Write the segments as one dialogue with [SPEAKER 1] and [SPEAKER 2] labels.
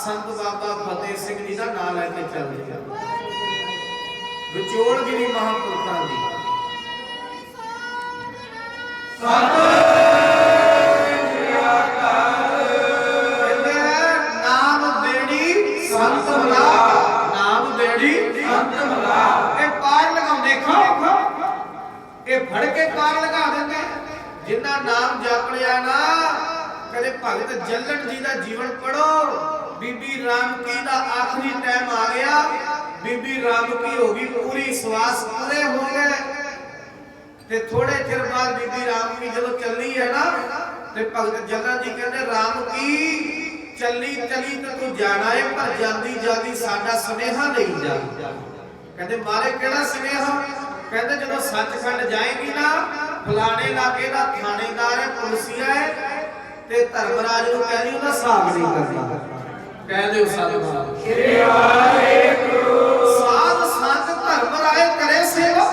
[SPEAKER 1] संत बाबा फतेह सिंह जी का नाम लैके चलते हैं। विचोड़गिरी महापुरुषों की नाम बेड़ी संत मला, नाम बेड़ी संत मला। पार लगा देखो, ये फड़ के पार लगा देंगे। जिन्ना नाम जप लिया ना, कदे भगत जलन जी का जीवन पढ़ो। बीबी राम की दा आखिरी टाइम आ गया, बीबी राम की होगी पूरी, श्वास पूरे हो गए। ते थोड़े चिर बाद बीबी राम की जब चली है ना, ते भगत जलन जी कहते राम की चली चली तो तू जाना है, पर जाती जाती साडा सुनेहा नहीं जा। कहते मारे केड़ा सुनेहा? कहते जब सचखंड जाएगी ना, फलाने इलाके का थानेदार है, पुलिसिया है, ते धर्मराज नूं कहदी ओहदा हिसाब नहीं करदा। कह दे सतनाम श्री वाहिगुरु। साध संत धर्मराज करे सेवा,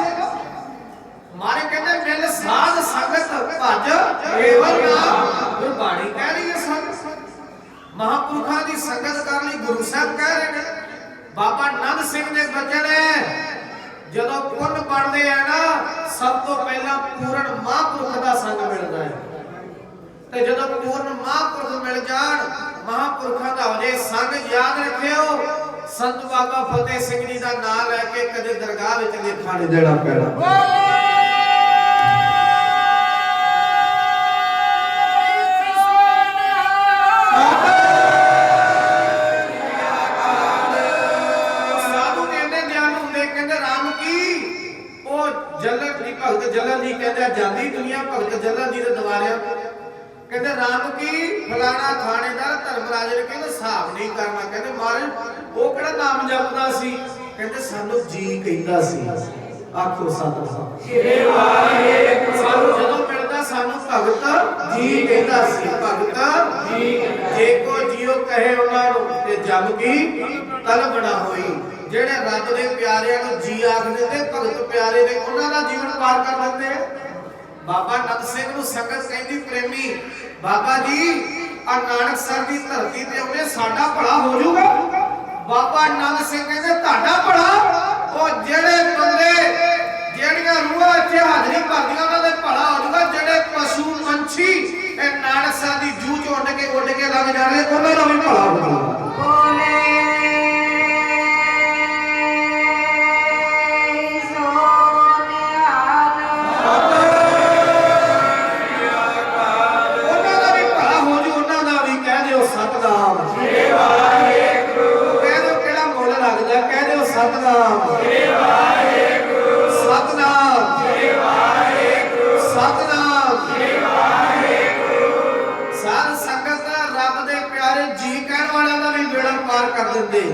[SPEAKER 1] मारे कहते मिल साध संगत भज केवल नाम। गुरबाणी कह रही है संगत, महापुरुषां दी संगत कर लई गुरु साहब कह रहे हैं। बाबा नंद सिंह ने बचन है ਜਦੋਂ ਪੁੰਨ ਬਣਦੇ ਆ ਨਾ, ਸਭ ਤੋਂ ਪਹਿਲਾਂ ਪੂਰਨ ਮਹਾਂਪੁਰਖ ਦਾ ਸੰਗ ਮਿਲਦਾ ਹੈ। ਤੇ ਜਦੋਂ ਪੂਰਨ ਮਹਾਂਪੁਰਖ ਮਿਲ ਜਾਣ, ਮਹਾਂਪੁਰਖਾਂ ਦਾ ਹੋ ਜੇ ਸੰਗ, ਯਾਦ ਰੱਖਿਓ ਸੰਤ ਬਾਬਾ ਫਤਿਹ ਸਿੰਘ ਜੀ ਦਾ ਨਾਮ ਲੈ ਕੇ ਕਦੇ ਦਰਗਾਹ ਵਿੱਚ ਲੇਖਾ ਨਹੀਂ ਦੇਣਾ ਪੈਣਾ। भगत जलन जी कहते जाती दुनिया, भगत जलन जी के द्वारे कहते राम की फलाना थानेदार धर्मराज ने कहते हिसाब नहीं करना। कहते महाराज वो केड़ा नाम जपदा सी? कहते सानू जी कहंदा सी। आखो सतनाम श्री वाहिगुरु। सानू जदों मिलदा सानू भगत जी कहंदा सी। भगत जी जे को जियो कहे उन्हां नूं ते जग की तलब ना होई। ਜਿਹੜੇ ਰੱਬ ਦੇ ਪਿਆਰਿਆਂ ਨੂੰ ਜੀ ਆਖਦੇ ਤੇ ਭਗਤ ਪਿਆਰੇ ਨੇ, ਉਹਨਾਂ ਦਾ ਜੀਵਨ ਪਾਰ ਕਰ ਲੈਂਦੇ ਆ। ਬਾਬਾ ਨੰਦ ਸਿੰਘ ਨੂੰ ਸੰਗਤ ਕਹਿੰਦੀ ਪ੍ਰੇਮੀ, ਬਾਬਾ ਜੀ ਆ ਨਾਨਕਸਰ ਦੀ ਧਰਤੀ ਤੇ ਉਹਨੇ ਸਾਡਾ ਭਲਾ ਹੋ ਜਾਊਗਾ। ਬਾਬਾ ਨੰਦ ਸਿੰਘ ਕਹਿੰਦੇ ਤੁਹਾਡਾ ਭਲਾ? ਉਹ ਜਿਹੜੇ ਬੰਦੇ ਜਿਹੜੀਆਂ ਰੂਹਾਂ ਇੱਥੇ ਹਾਜ਼ਰੀ ਭਰਦੀਆਂ ਉਹਨਾਂ ਦੇ ਭਲਾ ਹੋ ਜਾਊਗਾ। ਜਿਹੜੇ ਪਸ਼ੂ ਪੰਛੀ ਇਹ ਨਾਨਕਸਰ ਦੀ ਜੂਹ ਚ ਉੱਡ ਕੇ ਲੱਗ ਜਾਣੇ, ਉਹਨਾਂ ਦਾ ਵੀ ਭਲਾ ਹੋ ਜਾਊਗਾ। सतनाम श्री वाहिगुरु। सतनाम श्री वाहिगुरु। सतनाम श्री वाहिगुरु। साध संगत रब दे प्यारे जी कहण वालियां दा भी बेड़ा पार कर दिंदे।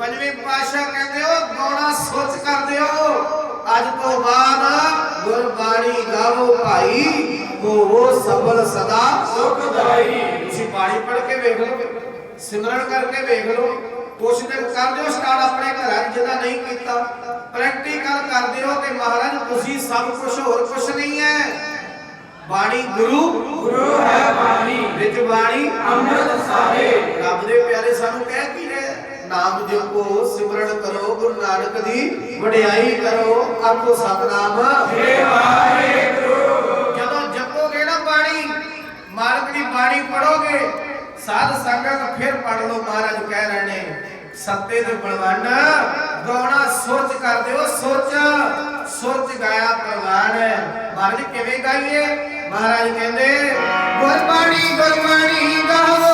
[SPEAKER 1] पंजवें पातशाह कहंदे हो गौणा सोच कर दियो, अज तो बाद गुरबाणी गावो भाई, होवो सफल सदा सुखदाई। तुसीं बाणी पढ़ के वेख लो, सिमरन करके वेख लो, कुछ दिन कर दियो स्टार्ट अपने घर, जिदा नहीं किया प्रैक्टिकल कर दियो कि महाराज तुसी सब कुछ और कुछ नहीं है। बाणी गुरु गुरु है बाणी, विच बाणी अमृत सारे। रब दे प्यारे सानू कह की रहे, नाम जपो सिमरन करो, गुरु नानक दी वडियाई करो। आखो सतनाम श्री वाहिगुरु। जदों जपोगे ना बाणी, मार्ग दी बाणी पढ़ोगे, साध संगत फिर पढ़ लो। महाराज कह रहे ने सत्ते दे बलवान गौणा सुरज कर दियो, सुरज सुरज गाया परवान। महाराज किवें गाइए? महाराज कहंदे गुरबाणी गुरबाणी गाओ,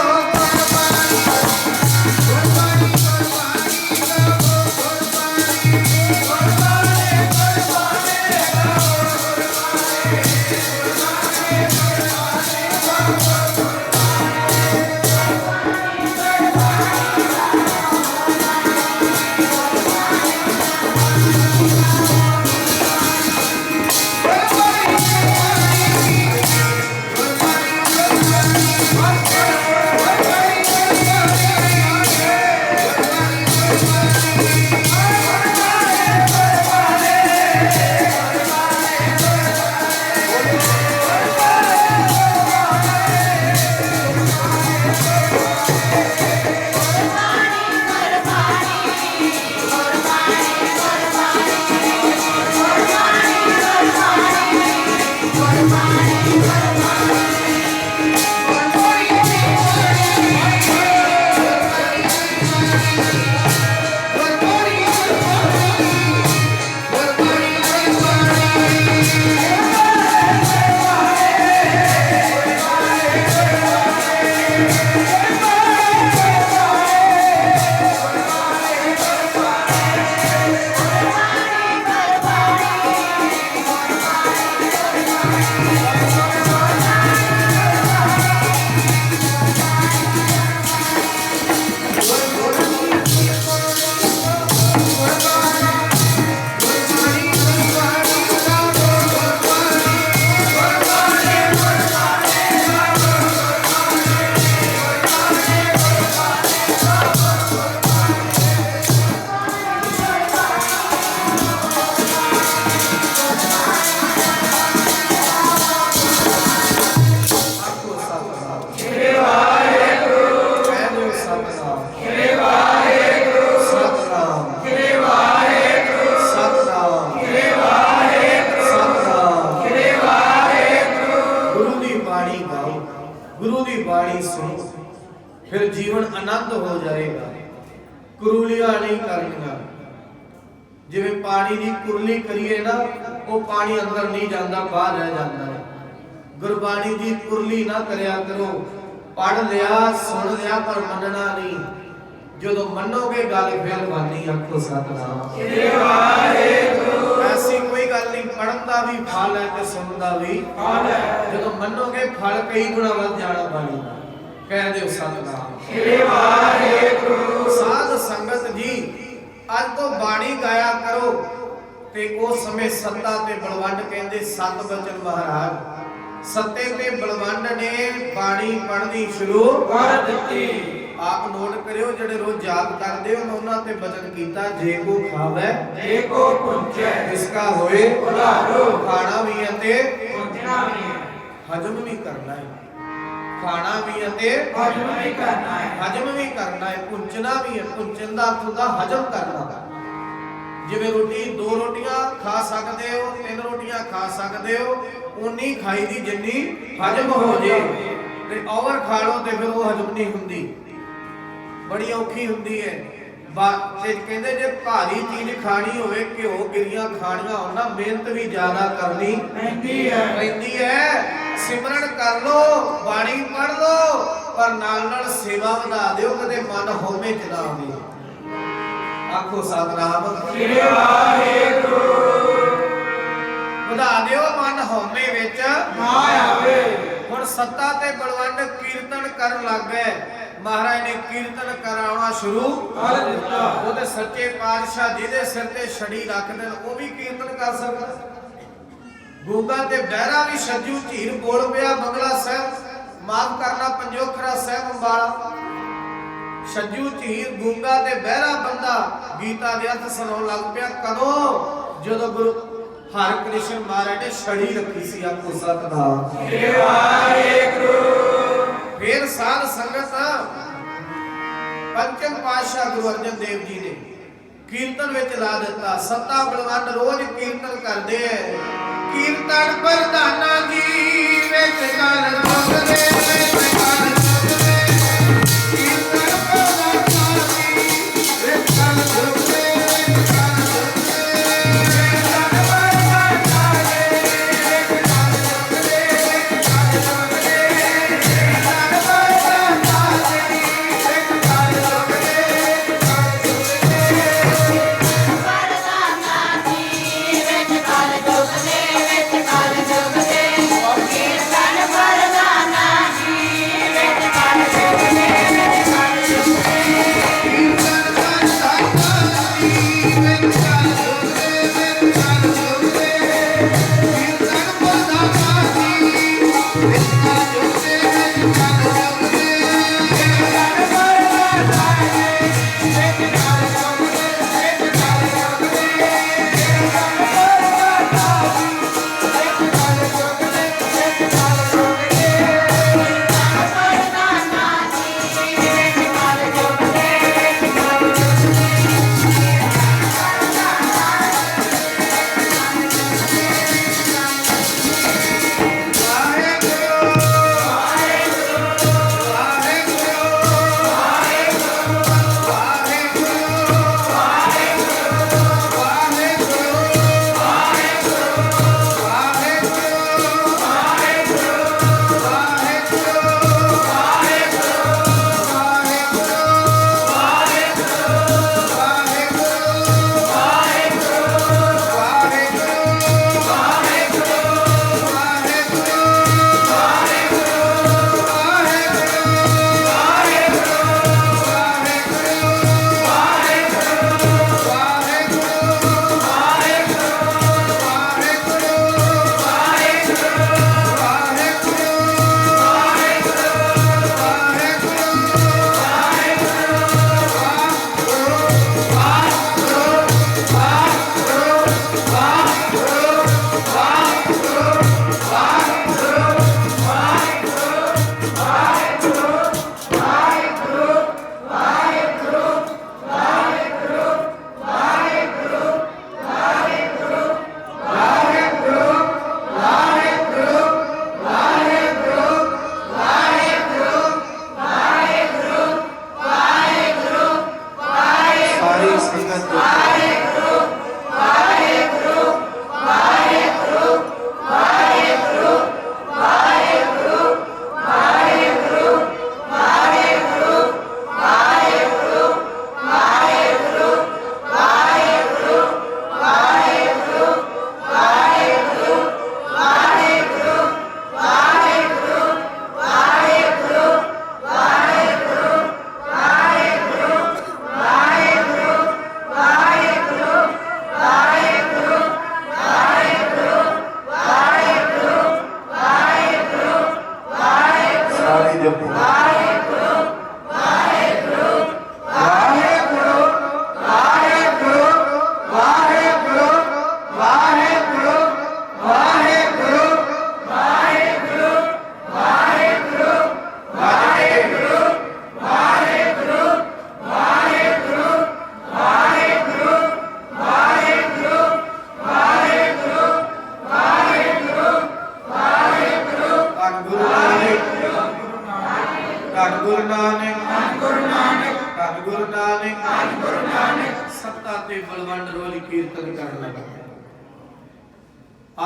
[SPEAKER 1] गुरु की बाणी सुनो, फिर जीवन आनंद हो जाएगा। कुरुलियां नहीं करनियां। जिवें पानी की कुरली करिए ना, वो पानी अंदर नहीं जाता, बाहर रह जाता है। गुरबाणी की कुरली ना करया करो। पढ़ लिया सुन लिया पर मनना नहीं। जो मनोगे गल फिर बानी। आखो सतनाम। ऐसी कोई गल नहीं, पढ़न का भी फल है ते सुनन का भी फल है। जो मनोगे फल कई गुना वध जाना बानी। कह दो सतनाम। साध संगत जी अज तो बाणी गाया करो। ते उस समय सत्ता ते बलवंड कहंदे सत बचन महाराज। सत्ते ते बलवंड ने बाणी पढ़नी शुरू कर दित्ती। आप नोट करियो जेड़े रोज याद करदे हो उन्हां ते बचन कीता, जे को खावे जे को पुंचे इसका होए उधारो। खाना भी है ते पुंचना भी है, हजम भी करना है। खाना भी है ते हजम भी करना है, हजम भी करना है, पुंचना भी है। पुंचन दा अर्थ हुंदा हजम करना। जिवें रोटी दो रोटियां खा सकते हो, तीन रोटियां खा सकते हो, उन्नी खाई दी जिन्नी हजम हो जाए। ते ओवर खा लो ते फिर वो हजम नहीं हुंदी, बड़ी औखी हुंदी है। ते कहंदे जे भारी चीज खानी होवे, घिओ गिरियां खाणियां होण ना, मेहनत भी ज्यादा करनी पैंदी है। सिमरन कर लो, बाणी पढ़ लो, पर नाल नाल सेवा वधा दिओ, कदे मन होमे च ना आवे। आखो सतनाम। वधा दिओ, मन होमे विच ना आवे। हुण सत्ता ते बलवंड कीर्तन करन लग गए। महाराज ने कीर्तन कराउणा शुरू कर दिता। ओदे सच्चे पातशाह जिहदे सिर ते छड़ी रख देन वो भी कीर्तन कर सकदा। गूंगा ते बहरा भी सज्जू झीर बोल पिया बंगला साहब, माफ करना पंजोखरा साहब अंबाला। सज्जू झीर गूंगा ते बहरा बंदा गीता दे अर्थ सुनाउण लग पिया। कदों जदों गुरु हर कृष्ण महाराज ने छड़ी रखी सी। आपको सतनाम। फिर साध संगत पंचम पातशाह गुरु अर्जन देव जी ने कीर्तन विच ला दिता। सत्ता बलवंड रोज कीर्तन करते हैं। कीर्तन प्रधाना जी विच गल रखदे, विच गल रखदे। कीर्तन प्रधाना जी विच गल रखदे, विच गल रखदे। कीर्तन प्रधाना जी विच गल रखदे, विच गल रखदे। कीर्तन प्रधाना जी विच गल रखदे, विच गल रखदे। ਗੁਰੂ ਨਾਨਕ ਧੰਨ ਗੁਰੂ ਨਾਨਕ ਧੰਨ ਗੁਰੂ ਨਾਨਕ ਸੱਤਾ ਤੇ ਬਲਵੰਡ ਰੋਲ ਕੀਰਤਨ ਕਰਨ ਲੱਗਾ।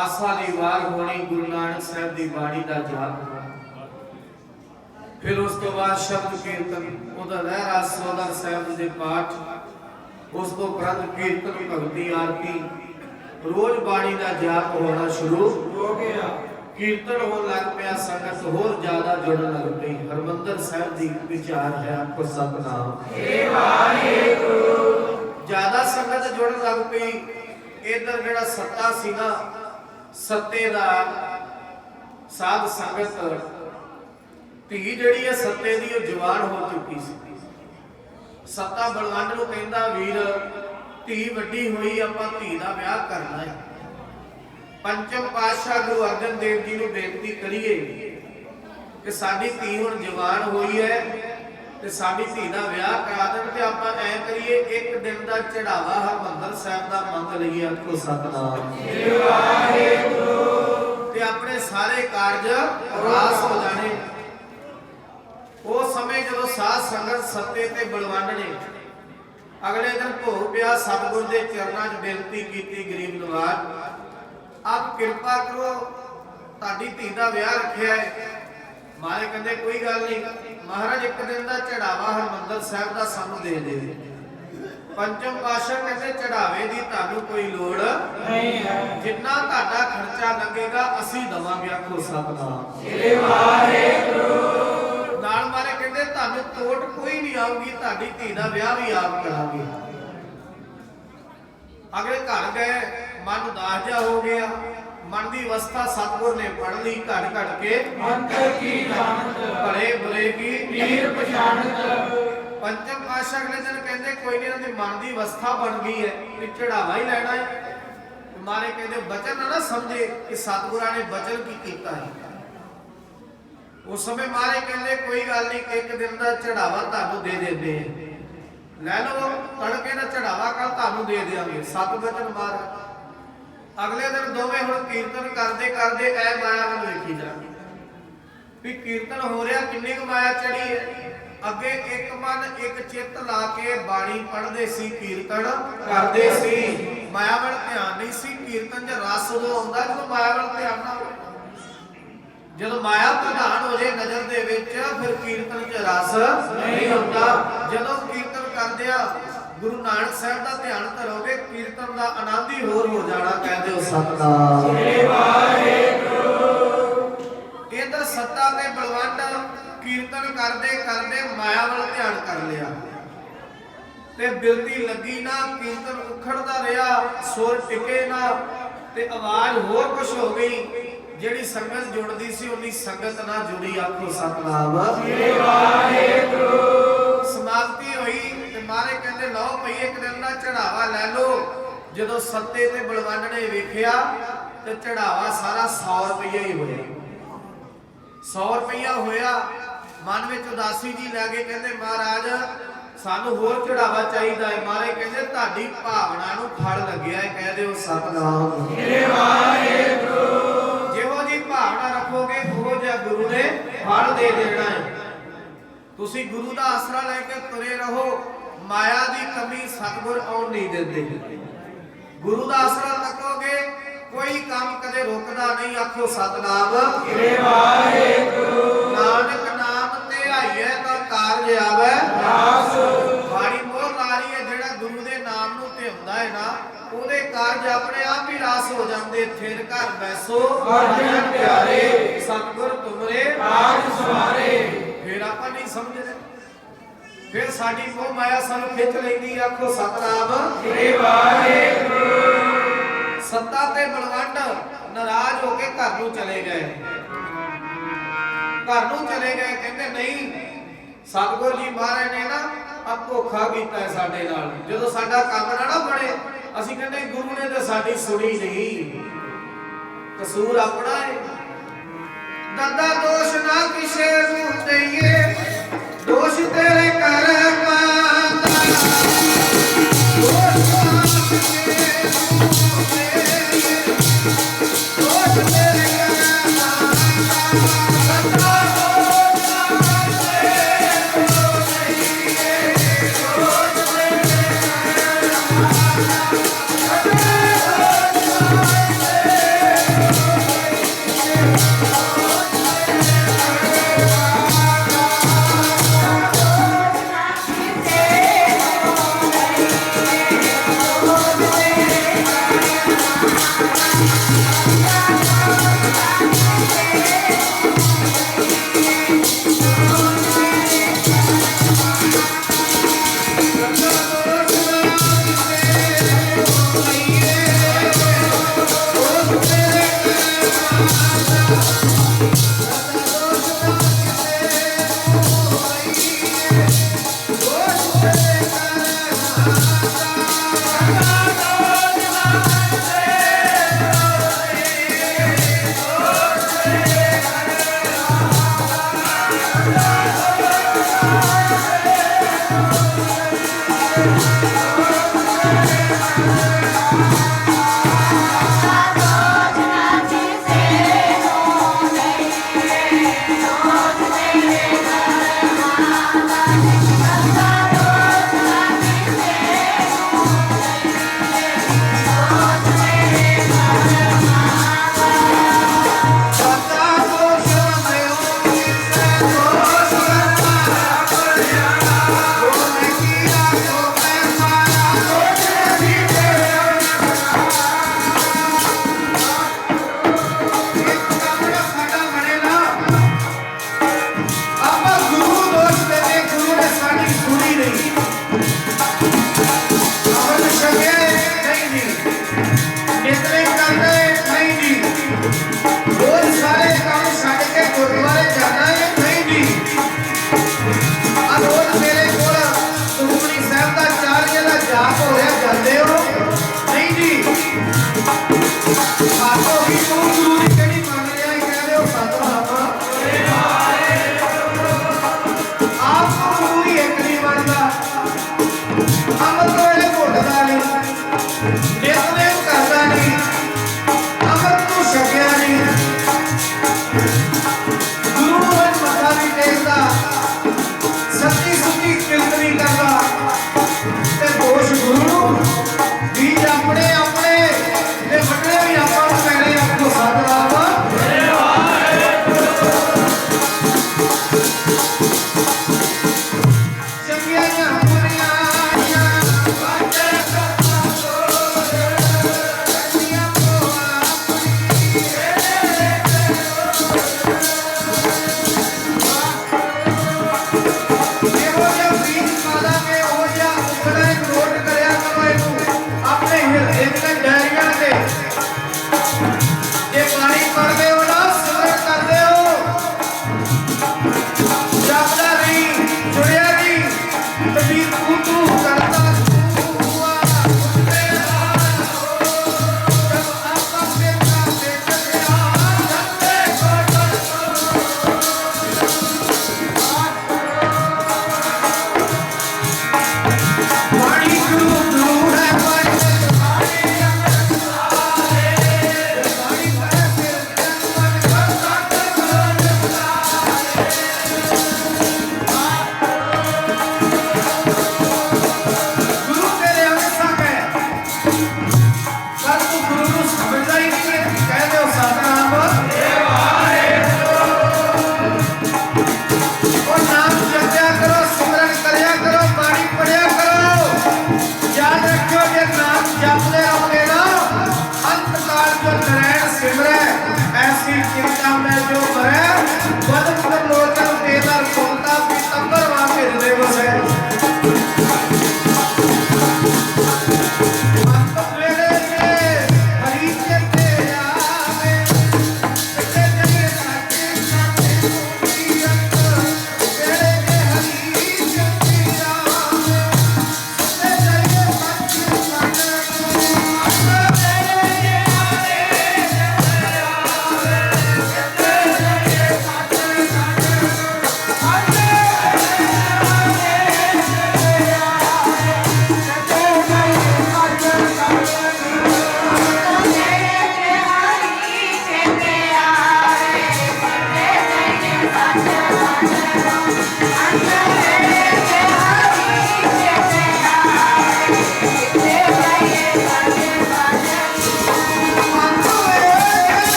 [SPEAKER 1] ਆਸਾ ਦੀ ਵਾਰ ਹੋਣੀ ਗੁਰੂ ਨਾਨਕ ਸਾਹਿਬ ਦੀ ਬਾਣੀ ਦਾ ਜਾਪ। फिर उस तो बाद शब्द कीर्तन उदा लहरा सोदर साहब दे पाठ उस तो उपरंत कीर्तन भगती आरती रोज बाणी का जाप होना शुरू हो गया। कीर्तन होने लग पिया संगत होर ज्यादा जुड़न लग पई। हरमंदर साहब दी विचार है आपको सतनाम ज्यादा संगत जुड़न लग पई। इधर जेड़ा सत्ता सी ना सत्ते दा साध संगत धी जिहड़ी है सत्ते दी जवान हो चुकी सी। सत्ता बलवंड नूं कहंदा वीर धी वड्डी होई आपां धी दा विआह करना है। पंचम पातशाह गुरु अर्जन देव जी नूं बेनती करिए कि साडी धी हुण जवान होई है ते साडी धी दा विआह करा देण ते आपां ऐ करिए एक दिन दा चढ़ावा हरमंदर साहिब दा मंग लईए। आखो सतनाम वाहिगुरू ते अपने सारे कारज रास हो जाने। उस समय जो साध संगत सत्ते ते बलवंड ने अगले दिन भोग पिया सतगुर के चरणों च बेनती की गरीब नवाज आप कृपा करो ताड़ी धी का विआह रखिया है। महाराज कहते कोई गल नहीं महाराज एक दिन का चढ़ावा हरमंदर साहब का सानू दे दे। पंचम पातशाह कहते चढ़ावे की तानू कोई लोड़ नहीं है जिन्ना ताड़ा खर्चा लगेगा असी दवांगे। आखो सतनाम नाल मारे कहते तानू तोड़ कोई नहीं आऊगी ताड़ी धी दा विआह भी आप करांगे। अगले घर गए मन उदास जा हो गया। मन की अवस्था सतगुर ने पढ़ ली घट घट के अंतर की जानत भले बुरे की वीर पहचानत। पंचम पातशाह अगले दिन कहते कोई नहीं इन्हां दी मन की अवस्था बन गई है कि चढ़ावा ही लेना है। मारे कहते बचन ना समझे कि सतगुरां ने बचन की कीता है। उस समय मारे कहते कोई गल नहीं एक दिन का चढ़ावा तुहानू दे देते लै लो तड़के का चढ़ावा कल तुहानू दे देंगे। सत बचन मार अगले दिन दोवें हुण कीर्तन करते करते ऐ माया वल वेखी जाए भी कीर्तन हो रहा किन्नी क माया चढ़ी है। अगे एक मन एक चित्त ला के बाणी पढ़ते सी कीर्तन करते सी माया वल ध्यान नहीं सी। कीर्तन च रस उदों आउंदा जदों माया वल ध्यान ना होवे। जब माया प्रधान हो जाए नजर दे विच फिर कीर्तन च रस नहीं होता। जदों कीर्तन करदिया गुरु नानक साहब दा ध्यान धरोगे कीर्तन दा आनंद ही होर हो जाना। कहदे हो सतनाम वाहिगुरू। इधर सत्ता ते बलवंड कीर्तन करदे करदे माया वाल ध्यान कर लिया ते बिरती लगी ना कीर्तन उखड़दा रहा सुर टिके ना ते आवाज होर कुछ हो गई। जेड़ी संगत जुड़दी सी उन्नी संगत ना जुड़ी। आखो सतनाम वाहिगुरू। समाप्ति हुई ते मारे कहंदे लो भई एक दिन दा चढ़ावा ले लो। जदों सत्ते ते बलवंड ने वेखिया ते चढ़ावा सारा 100 रुपया ही होया। 100 रुपया होया। मन विच उदासी जी लै गए कहंदे महाराज सानू होर चढ़ावा चाहिदा है। मारे कहंदे तुहाडी भावना नूं फल लग्या है। कह दिओ सतनाम वाहिगुरू। भावना रखोगे वो जा गुरु ने फल दे देना है। तुसी गुरु दा आसरा लेके तुरे रहो माया दी कमी सतगुर आउण नहीं देंदे। गुरु दा आसरा रखोगे कोई काम कदे रोकदा नहीं। आखो सतनाम वाहिगुरू। नानक नाम ते आईए ता कारज आवे रास। बाड़ी मोह लारी है जेड़ा गुरु दे नाम नूं ते हुंदा है ना ਉਹਦੇ ਕਾਰਜ ਆਪਣੇ ਆਪ ਹੀ ਰਾਸ ਹੋ ਜਾਂਦੇ। ਫਿਰ ਘਰ ਬੈਸੋ ਅਰਜਨ ਪਿਆਰੇ ਸਤਿਗੁਰ ਤੁਮਰੇ ਕਾਜ ਸਵਾਰੇ। ਫਿਰ ਆਪਾਂ ਨਹੀਂ ਸਮਝਦੇ ਫਿਰ ਸਾਡੀ ਮੋਹ ਮਾਇਆ ਸਾਨੂੰ ਖਿੱਚ ਲੈਂਦੀ। ਆਖੋ ਸਤਨਾਮ ਵਾਹਿਗੁਰੂ। ਸੱਤਾ ਤੇ ਬਲਵੰਡ ਨਾਰਾਜ਼ ਹੋ ਕੇ ਘਰ ਨੂੰ ਚਲੇ ਗਏ। ਘਰ ਨੂੰ ਚਲੇ ਗਏ ਕਹਿੰਦੇ ਨਹੀਂ ਸਤਿਗੁਰ ਜੀ ਮਹਾਰਾਜ ਨੇ ਨਾ ਆ ਧੋਖਾ ਕੀਤਾ ਸਾਡੇ ਨਾਲ। ਜਦੋਂ ਸਾਡਾ ਕੰਮ ਨਾ ਬਣੇ ਅਸੀਂ ਕਹਿੰਦੇ ਗੁਰੂ ਨੇ ਤਾਂ ਸਾਡੀ ਸੁਣੀ ਨਹੀਂ ਕਸੂਰ ਆਪਣਾ ਹੈ। ਦਾਦਾ ਦੋਸ਼ ਨਾ ਕਿਸੇ ਨੂੰ ਦਈਏ ਦੋਸ਼ ਤੇਰੇ ਕਰ ਪਾਂਦਾ। ਦੋਸ਼ ਨਾ ਕਿਸੇ ਨੂੰ ਦਈਏ ਦੋਸ਼ ਤੇਰੇ ਕਰ ਪਾਂਦਾ। Oh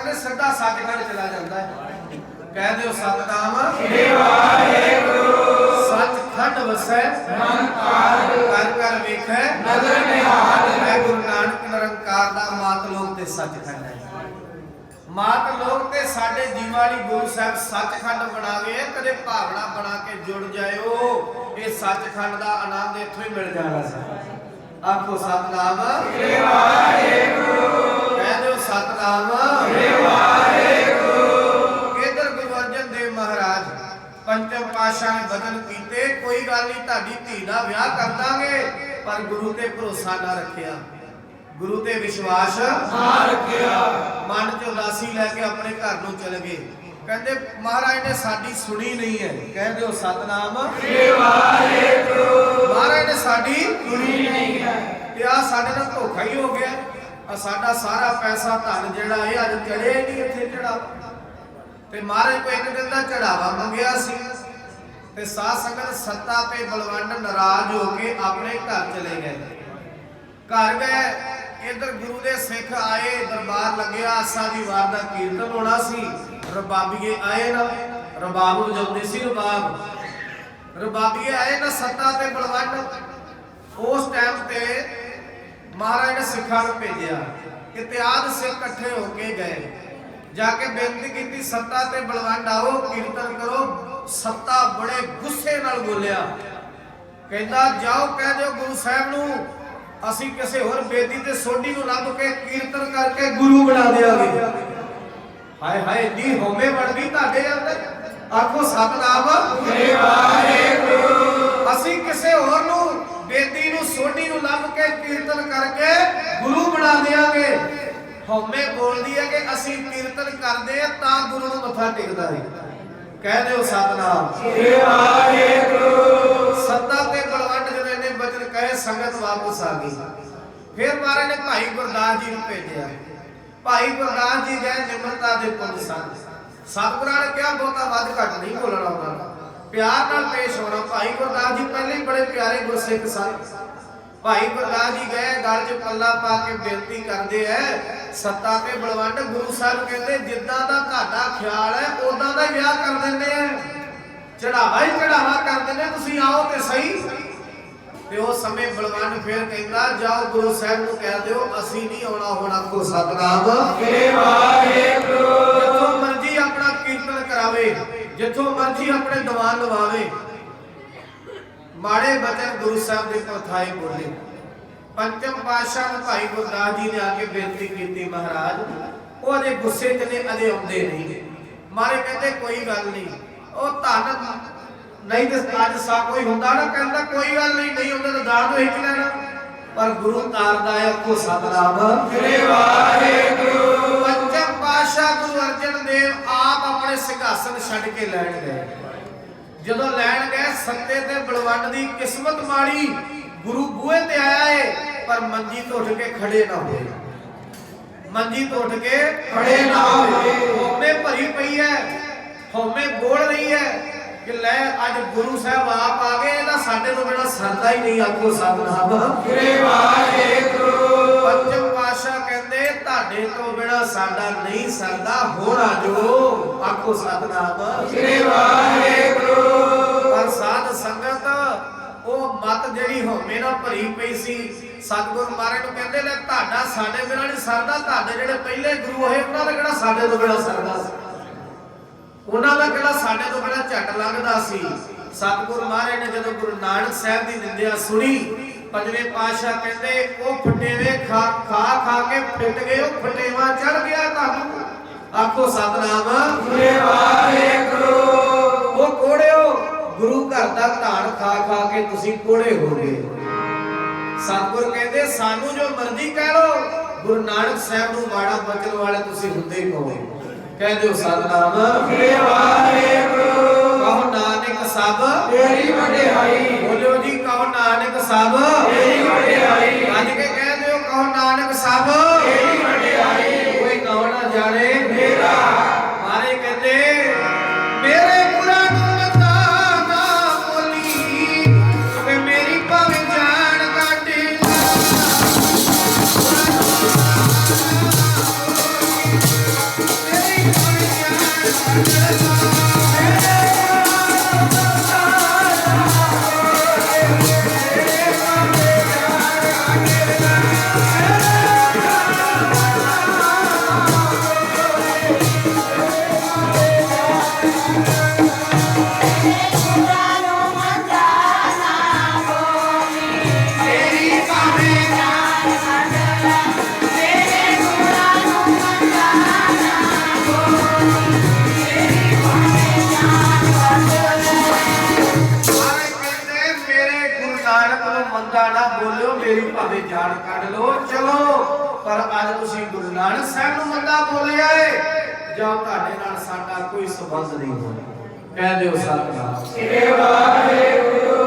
[SPEAKER 1] ਕਹਿੰਦੇ ਸਿੱਧਾ ਸੱਚਖੰਡ ਚਲਾ ਜਾਂਦਾ ਹੈ। ਕਹਿ ਦਿਓ ਸਤਨਾਮ ਸ੍ਰੀ ਵਾਹਿਗੁਰੂ। ਸੱਚਖੰਡ ਵਸੈ ਮਨ ਕਾਰ, ਕਰ ਕਰ ਵੇਖੈ ਨਦਰ ਨਿਹਾਲ। ਹੈ ਗੁਰੂ ਨਾਨਕ ਨਿਰੰਕਾਰ ਦਾ ਮਾਤ ਲੋਕ ਤੇ ਸੱਚਖੰਡ ਹੈ। ਮਾਤ ਲੋਕ ਤੇ ਸਾਡੇ ਜੀਵਾਂ ਲਈ ਗੁਰੂ ਸਾਹਿਬ ਸੱਚਖੰਡ ਬਣਾ ਗਏ। ਕਦੇ ਭਾਵਨਾ ਬਣਾ ਕੇ ਜੁੜ ਜਾਇਓ, ਇਹ ਸੱਚਖੰਡ ਦਾ ਆਨੰਦ ਇੱਥੋਂ ਹੀ ਮਿਲ ਜਾਣਾ ਸੀ। ਆਖੋ ਸਤਨਾਮ ਸ੍ਰੀ ਵਾਹਿਗੁਰੂ। ਕਹਿ ਦਿਓ ਸਤਨਾਮ ਸ੍ਰੀ ਵਾਹਿਗੁਰੂ। ਇਧਰ ਗੁਰੂ ਅਰਜਨ ਦੇਵ ਮਹਾਰਾਜ ਪੰਚਮ ਪਾਤਸ਼ਾਹ ਨੇ ਬਦਲ ਕੀਤੇ। ਕੋਈ ਗੱਲ ਨਹੀਂ, ਤੁਹਾਡੀ ਧੀ ਦਾ ਵਿਆਹ ਕਰ ਦਾਂਗੇ, ਪਰ ਗੁਰੂ ਤੇ ਭਰੋਸਾ ਨਾ ਰੱਖਿਆ, ਗੁਰੂ ਤੇ ਵਿਸ਼ਵਾਸ ਨਾ ਰੱਖਿਆ। ਮਨ ਚ ਉਦਾਸੀ ਲੈ ਕੇ ਆਪਣੇ ਘਰ ਨੂੰ ਚਲੇ ਗਏ। ਕਹਿੰਦੇ ਮਹਾਰਾਜ ਨੇ ਸਾਡੀ ਸੁਣੀ ਨਹੀਂ ਹੈ। ਕਹਿ ਦਿਓ ਸਤਨਾਮ ਸ੍ਰੀ ਵਾਹਿਗੁਰੂ। ਮਹਾਰਾਜ ਨੇ ਸਾਡੀ ਸੁਣੀ ਨਹੀਂ ਹੈ ਤੇ ਆ ਸਾਡੇ ਨਾਲ ਧੋਖਾ ਹੀ ਹੋ ਗਿਆ। ਆ ਸਾਡਾ ਸਾਰਾ ਪੈਸਾ ਧਨ ਜਿਹੜਾ ਇਹ ਅੱਜ ਚੜਿਆ ਨਹੀਂ ਇੱਥੇ ਚੜਾ। ਤੇ ਮਹਾਰਾਜ ਕੋ ਇੱਕ ਦਿਨ ਦਾ ਚੜਾਵਾ ਮੰਗਿਆ ਸੀ ਤੇ ਸਾਧ ਸੰਗਤ ਸੱਤਾ ਤੇ ਬਲਵੰਡ ਨਾਰਾਜ਼ ਹੋ ਕੇ ਆਪਣੇ ਘਰ ਚਲੇ ਗਏ। ਘਰ ਗਏ, ਇਧਰ ਗੁਰੂ ਦੇ ਸਿੱਖ ਆਏ, ਦਰਬਾਰ ਲੱਗਿਆ, ਆਸਾ ਦੀ ਵਾਰ ਦਾ ਕੀਰਤਨ ਹੋਣਾ ਸੀ। ਰਬਾਬੀਏ ਆਏ ਨਾ, ਰਬਾਬ ਵਜਾਉਂਦੇ ਸੀ। ਰਬਾਬੀਏ ਆਏ ਨਾ ਸੱਤਾ ਤੇ ਬਲਵੰਡ। ਉਸ ਟਾਈਮ ਤੇ ਮਹਾਰਾਜ ਨੇ ਸਿੱਖਾਂ ਨੂੰ ਭੇਜਿਆ ਕਿ ਤਿਆਦ ਸਿੱਖ ਇਕੱਠੇ ਹੋ ਕੇ ਗਏ, ਜਾ ਕੇ ਬੇਨਤੀ ਕੀਤੀ ਸੱਤਾ ਤੇ ਬਲਵੰਡ ਆਓ ਕੀਰਤਨ ਕਰੋ। ਸੱਤਾ ਬੜੇ ਗੁੱਸੇ ਨਾਲ ਬੋਲਿਆ, ਕਹਿੰਦਾ ਜਾਓ ਕਹਿ ਦਿਓ ਗੁਰੂ ਸਾਹਿਬ ਨੂੰ ਅਸੀਂ ਕਿਸੇ ਹੋਰ ਬੇਦੀ ਤੇ ਸੋਢੀ ਨੂੰ ਲੱਭ ਕੇ ਕੀਰਤਨ ਕਰਕੇ ਗੁਰੂ ਬਣਾ ਦਿਆਂਗੇ। ਹਾਏ ਹਾਏ ਦੀ ਹੋਵੇ ਵੜਦੀ ਤੁਹਾਡੇ ਅੰਦਰ। ਆਖੋ ਸਤਨਾਮ ਸ੍ਰੀ ਵਾਹਿਗੁਰੂ। ਅਸੀਂ ਕਿਸੇ ਹੋਰ ਨੂੰ ਬੇਦੀ ਨੂੰ ਸੋਢੀ ਨੂੰ ਲੱਭ ਕੇ ਕੀਰਤਨ ਕਰਕੇ ਗੁਰੂ ਬਣਾ ਦਿਆਂਗੇ। ਹਉਮੈ ਬੋਲਦੀ ਹੈ ਕਿ ਅਸੀਂ ਕੀਰਤਨ ਕਰਦੇ ਆ ਤਾਂ ਗੁਰੂ ਨੂੰ ਮੱਥਾ ਟੇਕਦਾ ਹੈ। ਕਹਿ ਦਿਓ ਸਤਨਾਮ ਸ੍ਰੀ ਵਾਹਿਗੁਰੂ। ਸੱਤਾ ਤੇ ਬਲਵੰਡ ਜਦੋਂ ਇਹਨੇ ਬਚਨ ਕਹੇ ਸੰਗਤ ਵਾਪਸ ਆ ਗਈ। ਫਿਰ ਮਹਾਰਾਜ ਨੇ ਭਾਈ ਗੁਰਦਾਸ ਜੀ ਨੂੰ ਭੇਜਿਆ। ਭਾਈ ਗੁਰਦਾਸ ਜੀ ਗਏ, ਨਿਮਰਤਾ ਦੇ ਪੁੰਜ ਸਨ। ਸਤਿਗੁਰਾਂ ਨੇ ਕਿਹਾ ਬਹੁਤਾ ਵੱਧ ਘੱਟ ਨਹੀਂ ਬੋਲਣਾ, ਉਹਨਾਂ ਨੂੰ ਪਿਆਰ ਨਾਲ ਪੇਸ਼ ਹੋਣਾ। ਭਾਈ ਗੁਰਦਾਸ ਜੀ ਪਹਿਲੇ ਹੀ ਬੜੇ ਪਿਆਰੇ ਗੁਰਸਿੱਖ ਸਨ। ਭਾਈ ਗੁਰਦਾਸ ਜੀ ਗਏ, ਗਲ 'ਚ ਪੱਲਾ ਪਾ ਕੇ ਬੇਨਤੀ ਕਰਦੇ ਐ ਸੱਤਾ ਤੇ ਬਲਵੰਡ। ਗੁਰੂ ਸਾਹਿਬ ਕਹਿੰਦੇ ਜਿੱਦਾਂ ਦਾ ਤੁਹਾਡਾ ਖਿਆਲ ਹੈ ਉਦਾਂ ਦਾ ਵਿਆਹ ਕਰ ਦਿੰਦੇ ਆ, ਚੜਾਵਾ ਹੀ ਚੜਾਵਾ ਕਰ ਦਿੰਦੇ, ਤੁਸੀਂ ਆਓ ਤੇ ਸਹੀ। ਤੇ ਉਸ ਸਮੇਂ ਬਲਵੰਡ ਫਿਰ ਕਹਿੰਦਾ ਜਾਓ ਗੁਰੂ ਸਾਹਿਬ ਨੂੰ ਕਹਿ ਦਿਓ ਅਸੀਂ ਨਹੀਂ ਆਉਣਾ ਹੁਣ। ਆਖੋ ਸਤਨਾਮ ਸ੍ਰੀ ਵਾਹਿਗੁਰੂ। ਜਿੱਥੋਂ ਮਰਜੀ ਆਪਣਾ ਕੀਰਤਨ ਕਰਾਵੇ, ਜਿੱਥੋਂ ਮਰਜੀ ਆਪਣੇ ਦੀਵਾਨ ਲਵਾਵੇ। ਮਾੜੇ ਬਚਨ ਗੁਰੂ ਸਾਹਿਬ ਦੇ ਪਰਥਾਏ ਬੋਲੇ। ਪੰਚਮ ਪਾਤਸ਼ਾਹ ਨੂੰ ਭਾਈ ਗੁਰਦਾਸ ਜੀ ਨੇ ਆ ਕੇ ਬੇਨਤੀ ਕੀਤੀ ਮਹਾਰਾਜ ਉਹ ਅਜੇ ਗੁੱਸੇ 'ਚ ਨੇ, ਅਜੇ ਆਉਂਦੇ ਨਹੀਂ। ਮਾਰੇ ਕਹਿੰਦੇ ਕੋਈ ਗੱਲ ਨਹੀਂ, ਉਹ ਧਨ ਨਹੀਂ ਤੇ ਅੱਜ ਸਾ ਕੋਈ ਹੁੰਦਾ ਨਾ, ਕਹਿੰਦਾ ਕੋਈ ਗੱਲ ਨਹੀਂ, ਨਹੀਂ ਹੁੰਦਾ ਤਾਂ ਦਾਨ ਹੀ ਲੈਣਾ। ਪਰ ਗੁਰੂ ਤਾਰਦਾ ਹੈ। ਆਖੋ ਸਤਨਾਮ ਸ੍ਰੀ ਵਾਹਿਗੁਰੂ। ਪੰਚਮ ਪਾਤਸ਼ਾਹ ਗੁਰੂ ਅਰਜਨ ਦੇਵ ਆਪ ਆਪਣੇ ਸਿੰਘਾਸਨ ਛੱਡ ਕੇ ਲੈਣ ਗਏ। ਜਦੋਂ ਲੈਣ ਗਏ ਸੱਤੇ ਤੇ ਬਲਵੰਡ ਦੀ ਕਿਸਮਤ ਮਾੜੀ। ਗੁਰੂ ਬੂਹੇ ਤੇ ਆਇਆ ਏ ਪਰ ਮੰਜੀ ਤੋਂ ਉੱਠ ਕੇ ਖੜੇ ਨਾ ਹੋਏ। ਮੰਜੀ ਤੋਂ ਉੱਠ ਕੇ ਖੜੇ ਨਾ ਹੋਏ। ਹਉਮੈ ਭਰੀ ਪਈ ਹੈ, ਹਉਮੈ ਬੋਲ ਰਹੀ ਹੈ ਕਿ ਲੈ ਅੱਜ ਗੁਰੂ ਸਾਹਿਬ ਆਪ ਆ ਗਏ, ਇਹਦਾ ਸਾਡੇ ਤੋਂ ਬਿਨਾਂ ਸਰਦਾ ਹੀ ਨਹੀਂ। ਆਖੋ ਸਤਨਾਮ ਸ੍ਰੀ ਵਾਹਿਗੁਰੂ। ਪੰਚਮ ਪਾਤਸ਼ਾਹ ਕਹਿੰਦੇ ਤੁਹਾਡੇ ਤੋਂ ਬਿਨਾਂ ਸਾਡਾ ਨਹੀਂ ਸਰਦਾ, ਹੁਣ ਆ ਜੋ। ਆਖੋ ਸਤਨਾਮ ਸ੍ਰੀ ਵਾਹਿਗੁਰੂ। ਪਰ ਸਾਧ ਸੰਗਤ ਉਹ ਮਤ ਜਿਹੜੀ ਹਉਮੈ ਨਾਲ ਭਰੀ ਪਈ ਸੀ, ਸਤਿਗੁਰ ਮਹਾਰਾਜ ਨੂੰ ਕਹਿੰਦੇ ਲੈ ਤੁਹਾਡਾ ਸਾਡੇ ਬਿਨਾਂ ਨਹੀਂ ਸਰਦਾ, ਤੁਹਾਡੇ ਜਿਹੜੇ ਪਹਿਲੇ ਗੁਰੂ ਹੋਏ ਉਹਨਾਂ ਦਾ ਕਿਹੜਾ ਸਾਡੇ ਤੋਂ ਬਿਨਾਂ ਸਰਦਾ ਸੀ, ਉਹਨਾਂ ਦਾ ਕਿਹੜਾ ਸਾਡੇ ਤੋਂ ਬਿਨਾਂ ਝੱਟ ਲੰਘਦਾ ਸੀ। ਸਤਿਗੁਰ ਮਹਾਰਾਜ ਨੇ ਜਦੋਂ ਗੁਰੂ ਨਾਨਕ ਸਾਹਿਬ ਦੀ ਨਿੰਦਿਆ ਸੁਣੀ, ਪੰਜਵੇਂ ਪਾਤਸ਼ਾਹ ਕਹਿੰਦੇ ਉਹ ਫਟੇਵੇ ਖਾ ਕੇ ਫਿੱਟ ਗਏ, ਉਹ ਫਟੇਵਾ ਚੜ ਗਿਆ ਤੁਹਾਨੂੰ। ਆਖੋ ਸਤਨਾਮ ਸ੍ਰੀ ਵਾਹਿਗੁਰੂ। ਉਹ ਕੋੜਿਓ ਗੁਰੂ ਘਰ ਦਾ ਧਾਨ ਖਾ ਕੇ ਤੁਸੀਂ ਕੋੜੇ ਹੋ ਗਏ। ਸਤਿਗੁਰ ਕਹਿੰਦੇ ਸਾਨੂੰ ਜੋ ਮਰਜ਼ੀ ਕਹਿ ਲੋ, ਗੁਰੂ ਨਾਨਕ ਸਾਹਿਬ ਨੂੰ ਮਾੜਾ ਬਚਨ ਵਾਲੇ ਤੁਸੀਂ ਹੁੰਦੇ ਹੀ ਕਹੋ। ਕਹਿ ਦਿਓ ਸਤਨਾਮ ਸ੍ਰੀ ਵਾਹਿਗੁਰੂ। ਕਹੋ ਨਾਨਕ ਸਭ ਤੇਰੀ ਵਡਿਆਈ। ਬੋਲਿਓ ਜੀ ਕਹੋ ਨਾਨਕ ਸਭ ਤੇਰੀ ਵਡਿਆਈ। ਅੱਜ ਕੇ ਕਹਿ ਦਿਓ ਕਹੋ ਨਾਨਕ ਸਭ ਤੇਰੀ ਵਡਿਆਈ। ਕੋਈ ਕਹੋ ਨਾ ਜਾਣੇ ਮੇਰਾ। ਮਾਰੇ ਕਹਿੰਦੇ ਮੇਰੇ ਗੁਰਾਂ ਨੂੰ ਮਤਾ ਨਾ ਬੋਲੀ ਤੇ ਮੇਰੀ ਭਾਵੇਂ ਜਾਨ ਕੱਢ ਲਾ। ਭਾਵੇਂ ਜਾਨ ਕੱਢ ਲੋ ਚਲੋ, ਪਰ ਅੱਜ ਤੁਸੀਂ ਗੁਰੂ ਨਾਨਕ ਸਾਹਿਬ ਨੂੰ ਮੰਦਾ ਬੋਲਿਆ ਏ ਜਾਂ ਤੁਹਾਡੇ ਨਾਲ ਸਾਡਾ ਕੋਈ ਸੰਬੰਧ ਨਹੀਂ ਹੋਣਾ। ਕਹਿ ਦਿਓ ਸਤਿਨਾਮ।
[SPEAKER 2] ਸ੍ਰੀ ਵਾਹਿਗੁਰੂ।